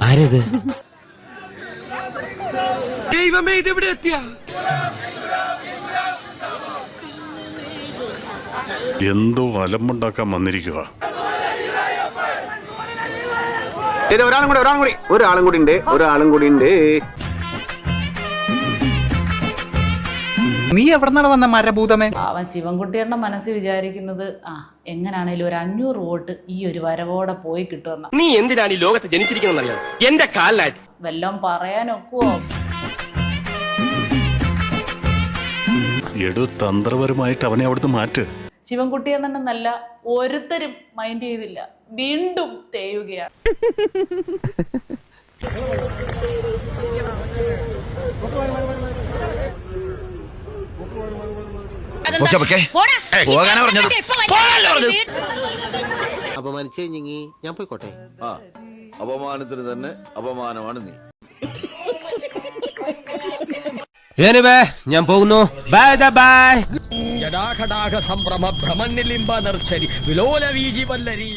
ആരത്? ദൈവമേ, ഇതെവിടെ എത്തിയ? എന്തോ അലമ്പുണ്ടാക്കാൻ വന്നിരിക്കുക. ഒരാളും കൂടി ഉണ്ട്. നീ എവിടെന്നാണ് വന്ന മരഭൂതമേ? അവൻ ശിവൻകുട്ടിയുടെ മനസ്സിൽ വിചാരിക്കുന്നത് എങ്ങനാണേലും ഒരു 500 വോട്ട് ഈ ഒരു വരവോടെ പോയി കിട്ടുമെന്ന. നീ എന്തിനാണ് ഈ ലോകത്ത് ജനിച്ചിരിക്കുന്നറിയാം? എന്റെ കാലിലായിട്ട് വല്ലോം പറയാനൊക്കുവോ? എടു തന്ത്രപരമായിട്ട് അവനെ അവിടുന്ന് മാറ്റ്. ശിവൻകുട്ടിയെന്നല്ല ഒരുത്തരും മൈൻഡ് ചെയ്തില്ല. വീണ്ടും തേയുകയാണ്. അപമാനിച്ചേ ഞങ്ങി, ഞാൻ പോയിക്കോട്ടെ. അപമാനത്തിന് തന്നെ അപമാനമാണ് നീ. ഞാൻ പോകുന്നു. Bye bye. ജടാഘടാഘ സംഭ്രമ ഭ്രമണ്യലിംബ നർച്ചരി വിലോല വീജി വല്ലരീ